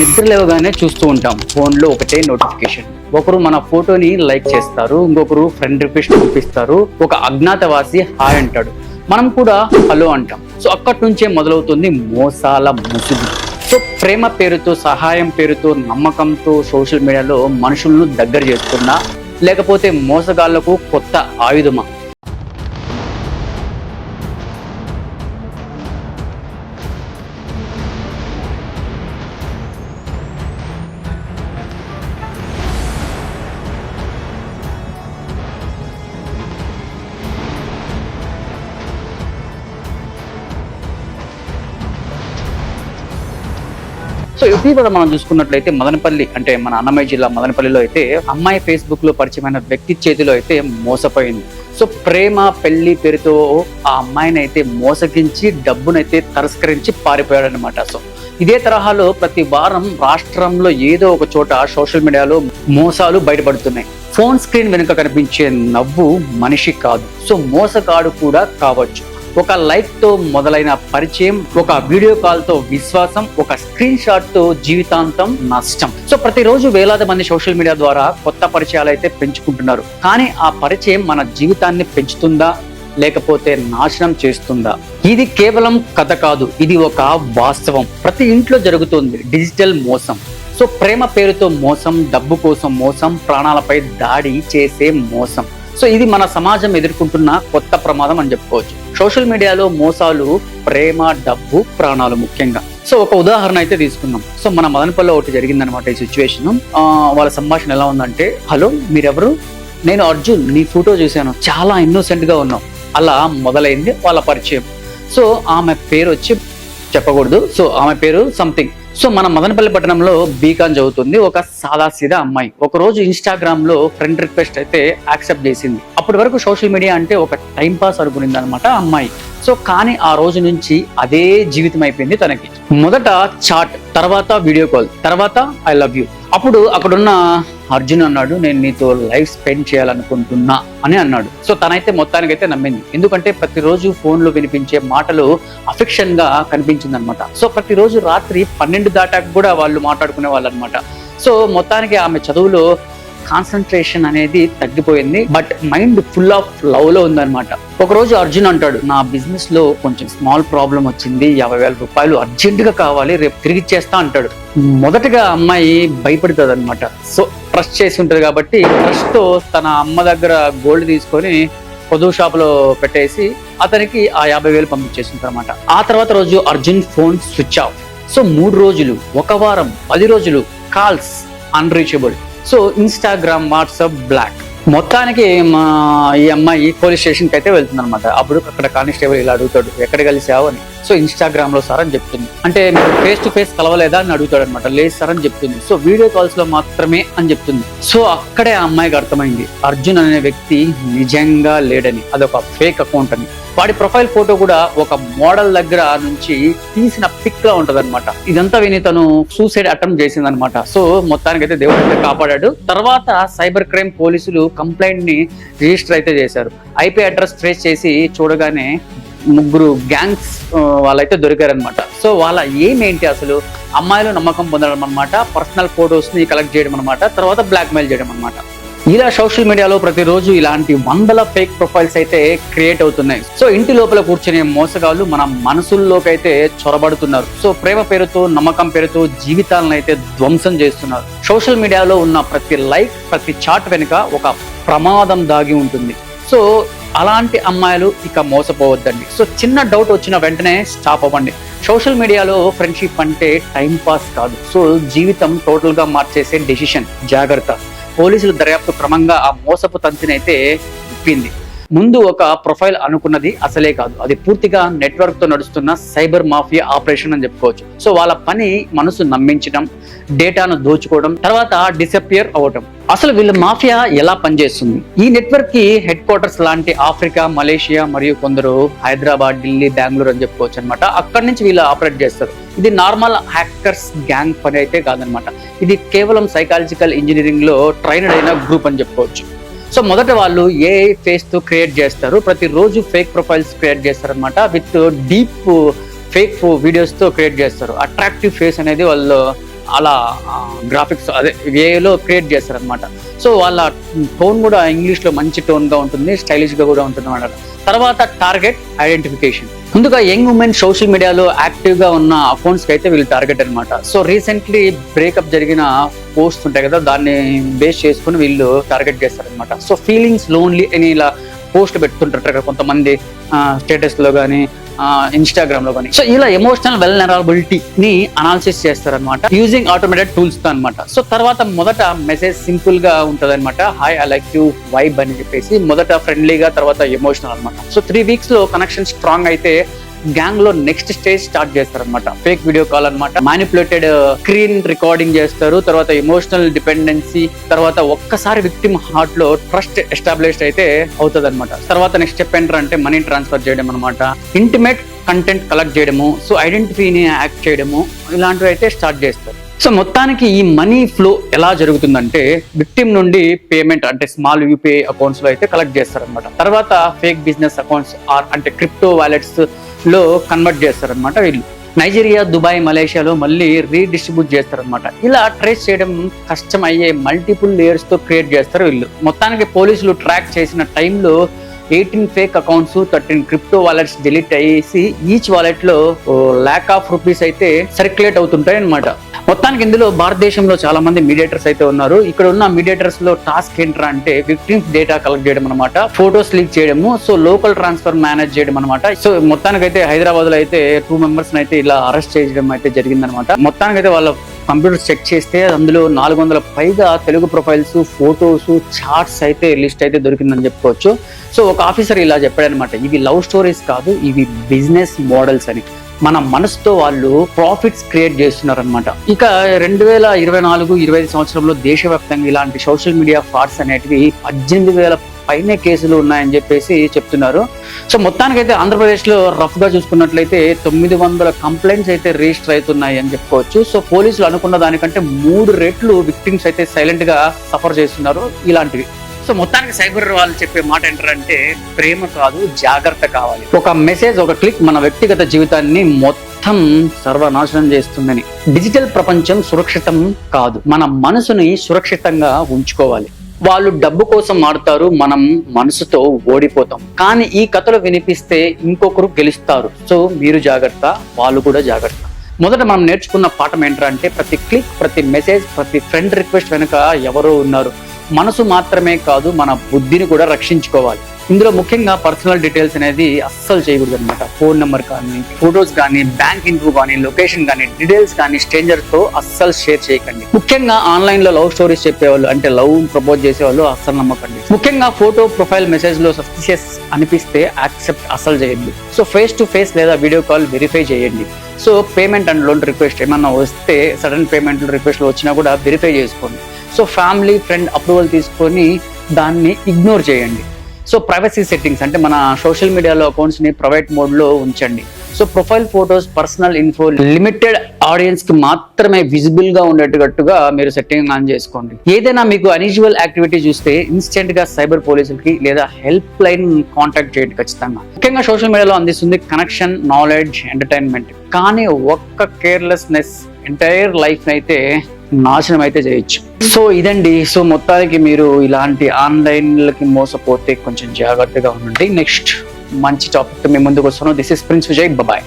నిద్ర లేవగానే చూస్తూ ఉంటాం ఫోన్లో ఒకటే నోటిఫికేషన్. ఒకరు మన ఫోటోని లైక్ చేస్తారు, ఇంకొకరు ఫ్రెండ్ రిక్వెస్ట్ పంపిస్తారు, ఒక అజ్ఞాతవాసి హాయ్ అంటాడు, మనం కూడా హలో అంటాం. సో అక్కడి నుంచే మొదలవుతుంది మోసాల ముసుగు. సో ప్రేమ పేరుతో, సహాయం పేరుతో, నమ్మకంతో సోషల్ మీడియాలో మనుషులను దగ్గర చేస్తున్నా, లేకపోతే మోసగాళ్లకు కొత్త ఆయుధమా? సో ఇటీవల మనం చూసుకున్నట్లయితే మదనపల్లి, అంటే మన అన్నమయ్య జిల్లా మదనపల్లిలో అయితే అమ్మాయి ఫేస్బుక్ లో పరిచయమైన వ్యక్తి చేతిలో అయితే మోసపోయింది. సో ప్రేమ పెళ్లి పేరుతో ఆ అమ్మాయిని అయితే మోసగించి డబ్బునైతే తరస్కరించి పారిపోయాడు అనమాట. సో ఇదే తరహాలో ప్రతి వారం రాష్ట్రంలో ఏదో ఒక చోట సోషల్ మీడియాలో మోసాలు బయటపడుతున్నాయి. ఫోన్ స్క్రీన్ వెనుక కనిపించే నవ్వు మనిషి కాదు, సో మోసగాడు కూడా కావచ్చు. ఒక లైక్ తో మొదలైన పరిచయం, ఒక వీడియో కాల్ తో విశ్వాసం, ఒక స్క్రీన్ షాట్ తో జీవితాంతం నష్టం. సో ప్రతిరోజు వేలాది మంది సోషల్ మీడియా ద్వారా కొత్త పరిచయాలు అయితే పెంచుకుంటున్నారు. కానీ ఆ పరిచయం మన జీవితాన్ని పెంచుతుందా, లేకపోతే నాశనం చేస్తుందా? ఇది కేవలం కథ కాదు, ఇది ఒక వాస్తవం. ప్రతి ఇంట్లో జరుగుతుంది డిజిటల్ మోసం. సో ప్రేమ పేరుతో మోసం, డబ్బు కోసం మోసం, ప్రాణాలపై దాడి చేసే మోసం. సో ఇది మన సమాజం ఎదుర్కొంటున్న కొత్త ప్రమాదం అని చెప్పుకోవచ్చు. సోషల్ మీడియాలో మోసాలు ప్రేమ, డబ్బు, ప్రాణాలు ముఖ్యంగా. సో ఒక ఉదాహరణ అయితే తీసుకుందాం. సో మన మదనపల్లిలో ఒకటి జరిగిందనమాట ఈ సిచ్యువేషన్. వాళ్ళ సంభాషణ ఎలా ఉందంటే, హలో మీరెవరు? నేను అర్జున్, నీ ఫోటో చూశాను, చాలా ఇన్నోసెంట్ గా ఉన్నావు. అలా మొదలైంది వాళ్ళ పరిచయం. సో ఆమె పేరు వచ్చి చెప్పకూడదు, సో ఆమె పేరు సంథింగ్. సో మన మదనపల్లి పట్టణంలో బీకాన్ చదువుతుంది ఒక సాదాసీదా అమ్మాయి. ఒక రోజు ఇన్స్టాగ్రామ్ లో ఫ్రెండ్ రిక్వెస్ట్ అయితే యాక్సెప్ట్ చేసింది. అప్పటి వరకు సోషల్ మీడియా అంటే ఒక టైం పాస్ అనుకునింది అనమాట అమ్మాయి. సో కానీ ఆ రోజు నుంచి అదే జీవితం అయిపోయింది తనకి. మొదట చాట్, తర్వాత వీడియో కాల్, తర్వాత ఐ లవ్ యూ. అప్పుడు అక్కడున్న అర్జున్ అన్నాడు, నేను నీతో లైఫ్ స్పెండ్ చేయాలనుకుంటున్నా అని అన్నాడు. సో తనైతే మొత్తానికైతే నమ్మింది, ఎందుకంటే ప్రతిరోజు ఫోన్ లో వినిపించే మాటలు అఫెక్షన్ గా కనిపించింది అనమాట. సో ప్రతిరోజు రాత్రి 12 దాటాక కూడా వాళ్ళు మాట్లాడుకునే వాళ్ళు అనమాట. సో మొత్తానికి ఆమె చదువులో కాన్సన్ట్రేషన్ అనేది తగ్గిపోయింది, but mind full of love లో ఉందన్నమాట. ఒకరోజు అర్జున్ అంటాడు, నా బిజినెస్ లో కొంచెం స్మాల్ ప్రాబ్లం వచ్చింది, 50,000 రూపాయలు అర్జెంట్ గా కావాలి, రేపు తిరిగి ఇచ్చేస్తా అంటాడు. మొదటగా అమ్మాయి భయపడుతుంది అనమాట. సో ట్రస్ట్ చేసి ఉంటుంది కాబట్టి ట్రస్ట్ తో తన అమ్మ దగ్గర గోల్డ్ తీసుకొని పొదుపు షాప్ లో పెట్టేసి అతనికి ఆ 50,000 పంపించేసింది అనమాట. ఆ తర్వాత రోజు Arjun phone switch off. So 3 రోజులు, 1 వారం, 10 రోజులు calls unreachable. So Instagram, WhatsApp block. మొత్తానికి ఈ అమ్మాయి పోలీస్ స్టేషన్కి అయితే వెళ్తుంది అనమాట. అప్పుడు అక్కడ కానిస్టేబుల్ ఇలా అడుగుతాడు, ఎక్కడ కలిసావు అని. సో ఇన్స్టాగ్రామ్ లో సార్ అని చెప్తుంది. అంటే మీరు ఫేస్ టు ఫేస్ కలవలేదా అని అడుగుతాడు అనమాట. లేదు సార్ అని చెప్తుంది. సో వీడియో కాల్స్ లో మాత్రమే అని చెప్తుంది. సో అక్కడే ఆ అమ్మాయికి అర్థమైంది, అర్జున్ అనే వ్యక్తి నిజంగా లేడని, అదొక ఫేక్ అకౌంట్ అని. వాడి ప్రొఫైల్ ఫోటో కూడా ఒక మోడల్ దగ్గర నుంచి తీసిన పిక్ లా ఉంటది అనమాట. ఇదంతా విని తను సూసైడ్ అటెంప్ట్ చేసింది అనమాట. సో మొత్తానికైతే దేవుడు కాపాడాడు. తర్వాత సైబర్ క్రైమ్ పోలీసులు కంప్లైంట్ ని రిజిస్టర్ అయితే చేశారు. ఐపీ అడ్రస్ ట్రేస్ చేసి చూడగానే 3 గ్యాంగ్స్ వాళ్ళైతే దొరికారనమాట. సో వాళ్ళ ఏంటి అసలు, అమ్మాయిలు నమ్మకం పొందడం అనమాట, పర్సనల్ ఫొటోస్ ని కలెక్ట్ చేయడం అనమాట, తర్వాత బ్లాక్ మెయిల్ చేయడం అనమాట. ఇలా సోషల్ మీడియాలో ప్రతిరోజు ఇలాంటి 100 ఫేక్ ప్రొఫైల్స్ అయితే క్రియేట్ అవుతున్నాయి. సో ఇంటి లోపల కూర్చునే మోసగాళ్ళు మన మనసుల్లోకి అయితే చొరబడుతున్నారు. సో ప్రేమ పేరుతో, నమ్మకం పేరుతో జీవితాలను అయితే ధ్వంసం చేస్తున్నారు. సోషల్ మీడియాలో ఉన్న ప్రతి లైక్, ప్రతి చాట్ వెనుక ఒక ప్రమాదం దాగి ఉంటుంది. సో అలాంటి అమ్మాయిలు ఇక మోసపోవద్దండి. సో చిన్న డౌట్ వచ్చిన వెంటనే స్టాప్ అవ్వండి. సోషల్ మీడియాలో ఫ్రెండ్షిప్ అంటే టైం పాస్ కాదు, సో జీవితం టోటల్ గా మార్చేసే డెసిషన్. జాగ్రత్త. పోలీసులు దర్యాప్తు క్రమంగా ఆ మోసపు తంతినైతే విప్పింది. ముందు ఒక ప్రొఫైల్ అనుకున్నది అసలే కాదు, అది పూర్తిగా నెట్వర్క్ తో నడుస్తున్న సైబర్ మాఫియా ఆపరేషన్ అని చెప్పుకోవచ్చు. సో వాళ్ళ పని మనసు నమ్మించడం, డేటాను దోచుకోవడం, తర్వాత డిసపియర్ అవ్వటం. అసలు వీళ్ళ మాఫియా ఎలా పనిచేస్తుంది? ఈ నెట్వర్క్ కి హెడ్ క్వార్టర్స్ లాంటి ఆఫ్రికా, మలేషియా మరియు కొందరు హైదరాబాద్, ఢిల్లీ, బెంగళూరు అని చెప్పుకోవచ్చు అనమాట. అక్కడి నుంచి వీళ్ళు ఆపరేట్ చేస్తారు. ఇది నార్మల్ హ్యాకర్స్ గ్యాంగ్ పని అయితే కాదనమాట. ఇది కేవలం సైకాలజికల్ ఇంజనీరింగ్ లో ట్రైనడ్ అయిన గ్రూప్ అని చెప్పుకోవచ్చు. సో మొదట వాళ్ళు ఏ ఫేస్ తో క్రియేట్ చేస్తారు, ప్రతిరోజు ఫేక్ ప్రొఫైల్స్ క్రియేట్ చేస్తారు అనమాట. విత్ డీప్ ఫేక్ వీడియోస్ తో క్రియేట్ చేస్తారు. అట్రాక్టివ్ ఫేస్ అనేది వాళ్ళు అలా గ్రాఫిక్స్ అదే వేలో క్రియేట్ చేస్తారనమాట. సో వాళ్ళ టోన్ కూడా ఇంగ్లీష్లో మంచి టోన్గా ఉంటుంది, స్టైలిష్గా కూడా ఉంటుంది అన్నమాట. తర్వాత టార్గెట్ ఐడెంటిఫికేషన్. ముందుగా యంగ్ ఉమెన్ సోషల్ మీడియాలో యాక్టివ్గా ఉన్న అకౌంట్స్కి అయితే వీళ్ళు టార్గెట్ అనమాట. సో రీసెంట్లీ బ్రేకప్ జరిగిన పోస్ట్ ఉంటాయి కదా, దాన్ని బేస్ చేసుకుని వీళ్ళు టార్గెట్ చేస్తారనమాట. సో ఫీలింగ్స్ లోన్లీ అని ఇలా పోస్ట్ పెడుతుంటారు కొంతమంది స్టేటస్లో కానీ ఇన్స్టాగ్రామ్ లో కానీ. సో ఇలా ఎమోషనల్ వెల్నరబిలిటీని అనాలిసిస్ చేస్తారనమాట యూజింగ్ ఆటోమేటెడ్ టూల్స్ తో అనమాట. సో తర్వాత మొదట మెసేజ్ సింపుల్ గా ఉంటది అనమాట, hi I like you vibe అని చెప్పేసి మొదట ఫ్రెండ్లీగా, తర్వాత ఎమోషనల్ అనమాట. సో 3 weeks లో కనెక్షన్ స్ట్రాంగ్ అయితే గ్యాంగ్ లో నెక్స్ట్ స్టేజ్ స్టార్ట్ చేస్తారనమాట. ఫేక్ వీడియో కాల్ అనమాట, మ్యానిపులేటెడ్ స్క్రీన్ రికార్డింగ్ చేస్తారు, తర్వాత ఎమోషనల్ డిపెండెన్సీ, తర్వాత ఒక్కసారి విక్టిమ్ హార్ట్ లో ట్రస్ట్ ఎస్టాబ్లిష్ అయితే అవుతుంది అనమాట. తర్వాత నెక్స్ట్ స్టెప్ ఏంటంటే మనీ ట్రాన్స్ఫర్ చేయడం అనమాట, ఇంటిమేట్ కంటెంట్ కలెక్ట్ చేయడము, సో ఐడెంటిటీని యాక్ట్ చేయడము, ఇలాంటివి అయితే స్టార్ట్ చేస్తారు. సో మొత్తానికి ఈ మనీ ఫ్లో ఎలా జరుగుతుందంటే విక్టిమ్ నుండి పేమెంట్ అంటే స్మాల్ యూపీఐ అకౌంట్స్ లో అయితే కలెక్ట్ చేస్తారనమాట. తర్వాత ఫేక్ బిజినెస్ అకౌంట్స్ అంటే క్రిప్టో వాలెట్స్ లో కన్వర్ట్ చేస్తారనమాట వీళ్ళు. నైజీరియా, దుబాయ్, మలేషియాలో మళ్ళీ రీడిస్ట్రిబ్యూట్ చేస్తారనమాట. ఇలా ట్రేస్ చేయడం కష్టం అయ్యే మల్టిపుల్ లేయర్స్ తో క్రియేట్ చేస్తారు వీళ్ళు. మొత్తానికి పోలీసులు ట్రాక్ చేసిన టైంలో 18 fake accounts, 13 crypto wallets delete అయ్యేసి ఈచ్ వాలెట్ లో ₹1,00,000 అయితే సర్క్యులేట్ అవుతుంటాయి అనమాట. మొత్తానికి ఇందులో భారతదేశంలో చాలా మంది మీడియేటర్స్ అయితే ఉన్నారు. ఇక్కడ ఉన్న మీడియేటర్స్ లో టాస్క్ ఏంట్రా అంటే విక్టిమ్స్ డేటా కలెక్ట్ చేయడం అనమాట, ఫోటోస్ లీక్ చేయడము, సో లోకల్ ట్రాన్స్ఫర్ మేనేజ్ చేయడం అనమాట. సో మొత్తానికి అయితే హైదరాబాద్ లో అయితే 2 members అయితే ఇలా అరెస్ట్ చేయడం అయితే జరిగిందనమాట. మొత్తానికి అయితే వాళ్ళ కంప్యూటర్ చెక్ చేస్తే అందులో 400 పైగా తెలుగు ప్రొఫైల్స్, ఫోటోస్, చార్ట్స్ అయితే లిస్ట్ అయితే దొరికిందని చెప్పుకోవచ్చు. సో ఒక ఆఫీసర్ ఇలా చెప్పాడనమాట, ఇవి లవ్ స్టోరీస్ కాదు, ఇవి బిజినెస్ మోడల్స్ అని. మన మనసుతో వాళ్ళు ప్రాఫిట్స్ క్రియేట్ చేస్తున్నారనమాట. ఇక 2024-25 సంవత్సరంలో దేశవ్యాప్తంగా ఇలాంటి సోషల్ మీడియా ఫ్రాడ్స్ అనేటివి 18,000 పైనే కేసులు ఉన్నాయని చెప్పేసి చెప్తున్నారు. సో మొత్తానికైతే ఆంధ్రప్రదేశ్ లో రఫ్ గా చూసుకున్నట్లయితే 900 కంప్లైంట్స్ అయితే రిజిస్టర్ అవుతున్నాయి అని చెప్పుకోవచ్చు. సో పోలీసులు అనుకున్న దానికంటే 3 రెట్లు విక్టిమ్స్ అయితే సైలెంట్ గా సఫర్ చేస్తున్నారు ఇలాంటివి. సో మొత్తానికి సైబర్ వాళ్ళు చెప్పే మాట ఏంటంటే ప్రేమ కాదు, జాగ్రత్త కావాలి. ఒక మెసేజ్, ఒక క్లిక్ మన వ్యక్తిగత జీవితాన్ని మొత్తం సర్వనాశనం చేస్తుందని. డిజిటల్ ప్రపంచం సురక్షితం కాదు, మన మనసుని సురక్షితంగా ఉంచుకోవాలి. వాళ్ళు డబ్బు కోసం ఆడతారు, మనం మనసుతో ఓడిపోతాం. కానీ ఈ కథలు వినిపిస్తే ఇంకొకరు గెలుస్తారు. సో మీరు జాగ్రత్త, వాళ్ళు కూడా జాగ్రత్త. మొదట మనం నేర్చుకున్న పాఠం ఏంటంటే ప్రతి క్లిక్, ప్రతి మెసేజ్, ప్రతి ఫ్రెండ్ రిక్వెస్ట్ వెనుక ఎవరో ఉన్నారు. మనసు మాత్రమే కాదు, మన బుద్ధిని కూడా రక్షించుకోవాలి. ఇందులో ముఖ్యంగా పర్సనల్ డీటెయిల్స్ అనేది అస్సలు చేయకూడదు అనమాట. ఫోన్ నెంబర్ కానీ, ఫొటోస్ కానీ, బ్యాంక్ ఇన్ఫో కానీ, లొకేషన్ కానీ, డీటెయిల్స్ కానీ స్ట్రేంజర్ తో అస్సలు షేర్ చేయకండి. ముఖ్యంగా ఆన్లైన్ లో లవ్ స్టోరీస్ చెప్పేవాళ్ళు, అంటే లవ్ ప్రపోజ్ చేసేవాళ్ళు అస్సలు నమ్మకండి. ముఖ్యంగా ఫోటో, ప్రొఫైల్, మెసేజ్ లో సస్పిషియస్ అనిపిస్తే యాక్సెప్ట్ అస్సలు చేయండి. సో ఫేస్ టు ఫేస్ లేదా వీడియో కాల్ వెరిఫై చేయండి. So payment and loan request ఏమన్నా వస్తే, సడన్ పేమెంట్ రిక్వెస్ట్ వచ్చినా కూడా వెరిఫై చేసుకోండి. సో ఫ్యామిలీ, ఫ్రెండ్ అప్రూవల్ తీసుకొని దాన్ని ఇగ్నోర్ చేయండి. సో ప్రైవసీ సెట్టింగ్స్ అంటే మన సోషల్ మీడియాలో అకౌంట్స్ ని ప్రైవేట్ మోడ్ లో ఉంచండి. So profile photos, personal info limited audience కి మాత్రమే విజిబుల్ గా ఉండేటట్టుగా మీరు సెట్టింగ్ ఆన్ చేసుకోండి. ఏదైనా మీకు అన్యూజువల్ యాక్టివిటీ చూస్తే ఇన్స్టెంట్ గా సైబర్ పోలీసులకి లేదా హెల్ప్ లైన్ కాంటాక్ట్ చేయండి ఖచ్చితంగా. ముఖ్యంగా సోషల్ మీడియాలో అందిస్తుంది కనెక్షన్, నాలెడ్జ్, ఎంటర్టైన్మెంట్. కానీ ఒక్క కేర్లెస్నెస్ ఎంటైర్ లైఫ్ అయితే నాశనం అయితే చేయొచ్చు. సో ఇదండి. సో మొత్తానికి మీరు ఇలాంటి ఆన్లైన్లకి మోసపోతే కొంచెం జాగ్రత్తగా ఉండండి. నెక్స్ట్ మంచి టాపిక్ మీ ముందుకు వస్తాను. This is Prince Vijay. Bye.